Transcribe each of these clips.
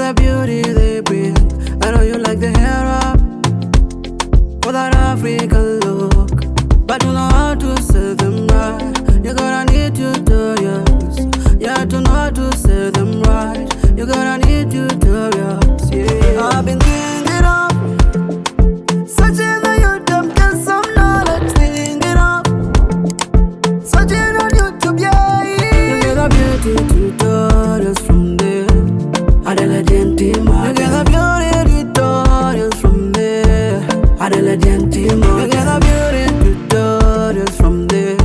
the beauty they bring. I know you like the hair up for that African look, but you know how to say them right. You gotta need tutorials, yeah, to know how to say them right. You gotta need tutorials, yeah. I've been thinking of searching on YouTube, get some knowledge, thinking of searching on YouTube, yeah. You get the beauty tutorials from there. Adela Gentima. You get the beauty tutorials from there. Adela Gentima. You get the beauty tutorials from there.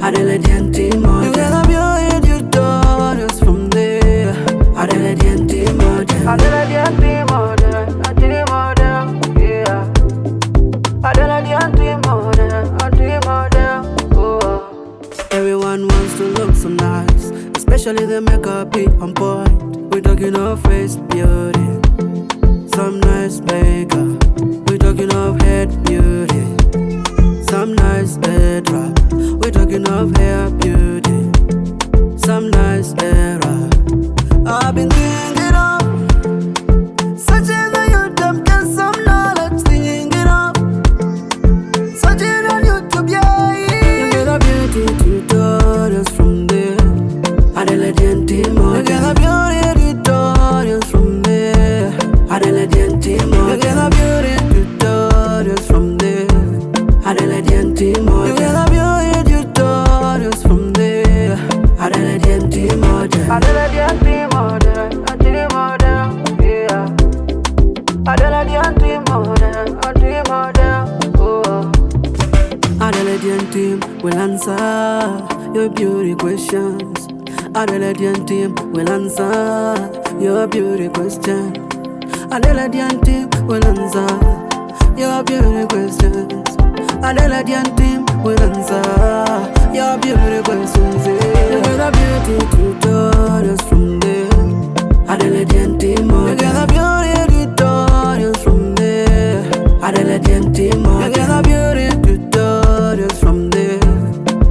Adela Gentima. You get the beauty tutorials from there. Adela Gentima. Adela Gentima. Adela Gentima. Yeah. Adela Gentima. Oh. Everyone wants to look so nice, especially the makeup be on point. We talking of face beauty, some nice makeup. We talking of head beauty, some nice head wrap. We talking of hair beauty, some nice hair wrap. I've been thinking of searching on YouTube, get some knowledge, thinking of searching on YouTube, yeah. You get the beauty tutorials from there. Adela Gentima. You get the beauty tutorials from there. Adela Gentima. You get the beauty tutorials from there. Adela Gentima. You get the beauty tutorials from there. Adela Gentima. Adela Gentima. Yeah. Adela Gentima. Oh. Adela Gentima will answer your beauty questions. Adela Gentima will answer your beauty question. Adela Gentima will answer your beauty questions. Adela Gentima will answer your beauty questions. You get the beauty tutorials from there. Adela Gentima. You get the beauty tutorials from there. Adela Gentima. You get the beauty tutorials from there.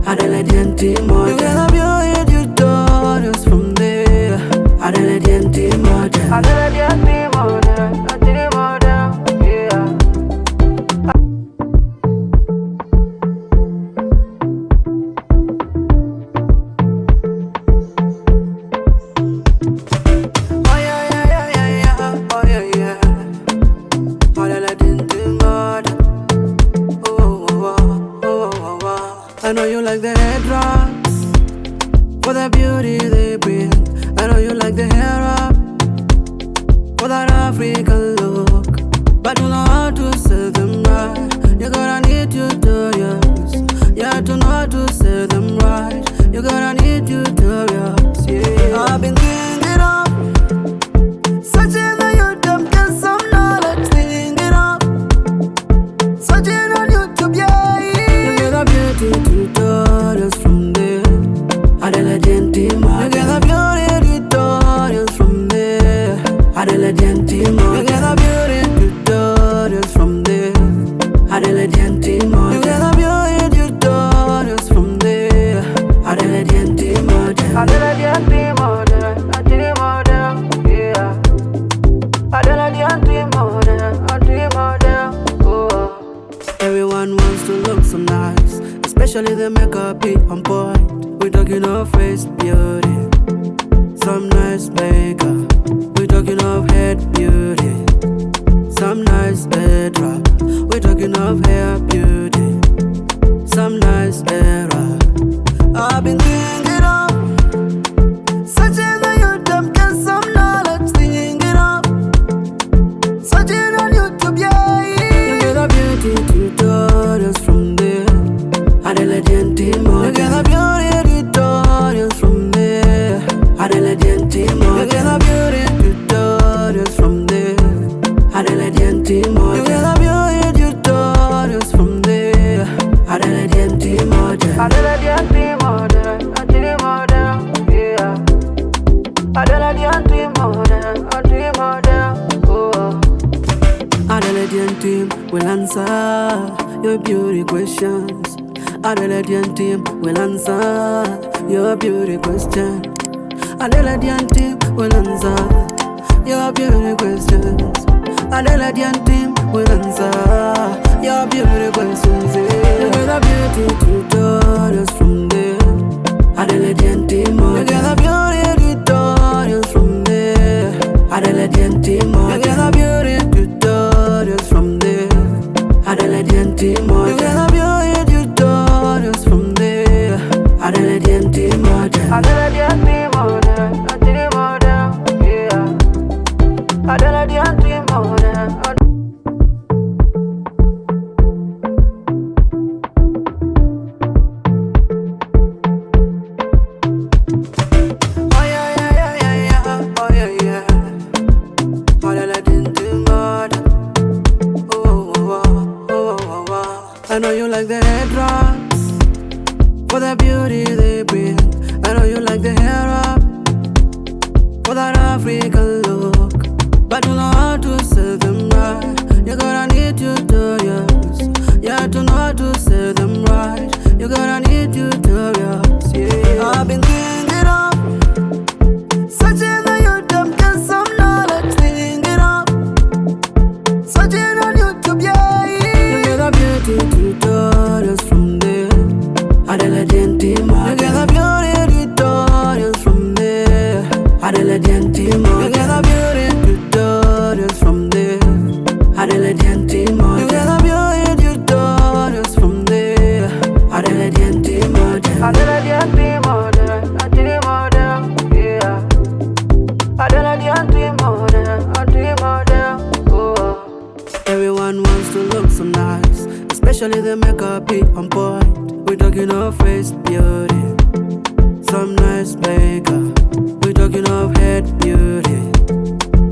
Adela Gentima. You get the beauty tutorials from there. Adela Gentima. Adela Gentima. Yeah. Oh yeah. Oh yeah. Adela Gentima. Oh. I know you like the head drops for the beauty they bring. I know you like the hair up for that African look, but you know how to say them right. You gotta need tutorials, yeah, to know how to say them right. You gotta need tutorials, yeah. I've been thinking of searching on YouTube, get some knowledge, thinking of searching on YouTube, yeah. You get the beauty tutorials from there. Adela Gentima. You get the beauty tutorials from there. Adela Gentima. You get the beauty tutorials from there. Adela Gentima. You get the beauty tutorials from there. Adela Gentima. Adela Gentima. Yeah. Adela Gentima. Oh. Everyone wants to look so nice, especially the makeup be on point. We talking of face beauty, some nice makeup. We talking of head beauty, some nice head wrap. We talking of hair beauty, some nice hair wrap. I've been thinking of searching on YouTube, get some knowledge, thinking of searching on YouTube, yeah. You get the beauty tutorials from there. Adela Gentima. You get the beauty tutorials from there. Adela Gentima. You get the beauty tutorials from there. Adela Gentima. You get the beauty tutorials from there. Adela Gentima. Adela Gentima. Yeah. Adela Gentima. Oh. Adela Gentima will answer your beauty questions. Adela Gentima will answer your beauty question. Adela Gentima will answer your beauty questions. Adela team will answer your beauty questions. You get a beauty tutorials from there. Adela team, you get a beauty tutorials from there. Adela team, you get a beauty tutorials from there. Adela team, you get a beauty tutorials from there. Adela team, Adela team, Adela team, I know you like the hair drops for the beauty they bring. I know you like the hair up for that African look, but you know how to say them right. You gotta need tutorials. Yeah, to know how to say them right. You gotta need tutorials. Yeah, I've been thinking of searching on YouTube, get some knowledge. Thinking of searching on YouTube, yeah. You get a beauty tutorials from there. Adela team, you get a beauty tutorials from there. Adela team, you get a beauty tutorials from there. Adela team, you get a beauty tutorials from there. Adela team, Adela team, yeah. Adela team, oh. Everyone wants to look so nice, especially the makeup be on point. We're talking of face beauty, some nice makeup. We're talking of head beauty,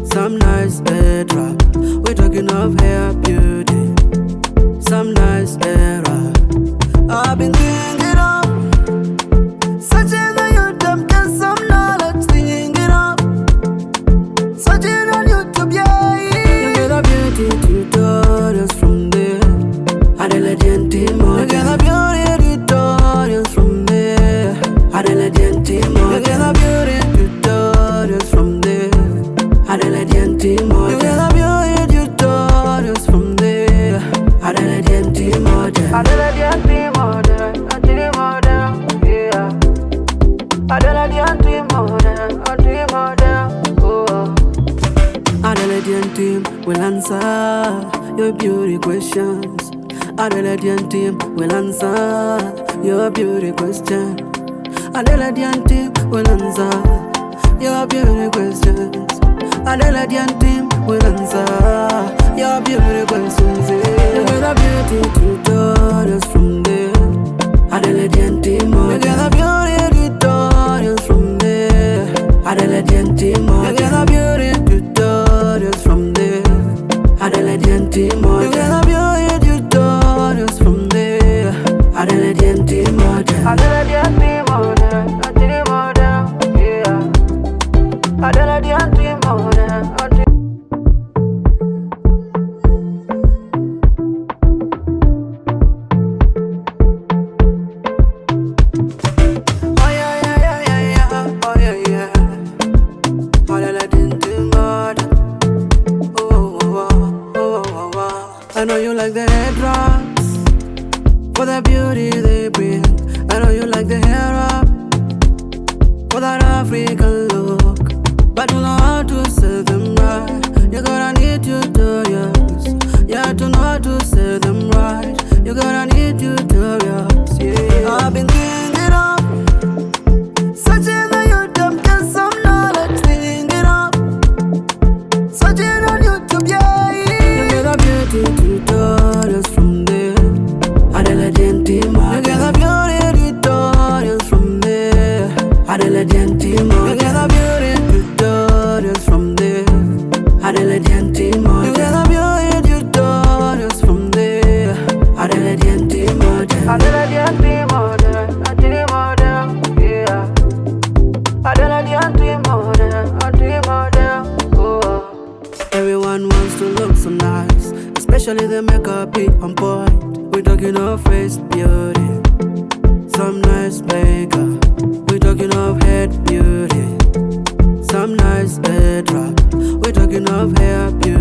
some nice head wrap. We're talking of hair beauty, some nice hair wrap. I've been thinking of searching on YouTube, get some knowledge. Thinking of searching on YouTube, yeah. You get a beauty tutorials from there. Adela team, you get a beauty tutorials from there. Adela team, you get a beauty tutorials from there. Adela team, you get a beauty tutorials from there. Adela team, Adela team, yeah. Adela team, oh. Adela team will answer your beauty questions. Adela team will answer your beauty question. Adela team will answer your beauty questions. Adela team will answer your beauty questions. You get a beauty tutorials from there. Adela team, you get a beauty tutorials from there. Adela team, you get a beauty tutorials from there. Adela team, you get a beauty tutorials from there. Adela team, Adela team, yeah. Adela team, I know you like the hair drops for the beauty they bring. I know you like the hair up for that African look, but you know how to say them right. You gotta need tutorials. Yeah, to know how to say them right. You gotta need tutorials. Yeah, I've been thinking of searching on YouTube, get some knowledge. Thinking of searching on YouTube, yeah. You get a beauty tutorials from there. Adela team, you get a beauty tutorials from there. Adela team, you get a beauty tutorials from there. Adela team, you get a beauty tutorials from there. Adela team, Adela team, yeah. Adela team, oh. Everyone wants to look so nice, especially the makeup be on point. We're talking of face beauty, some nice makeup. We're talking of head beauty, some nice head wrap. We're talking of hair beauty.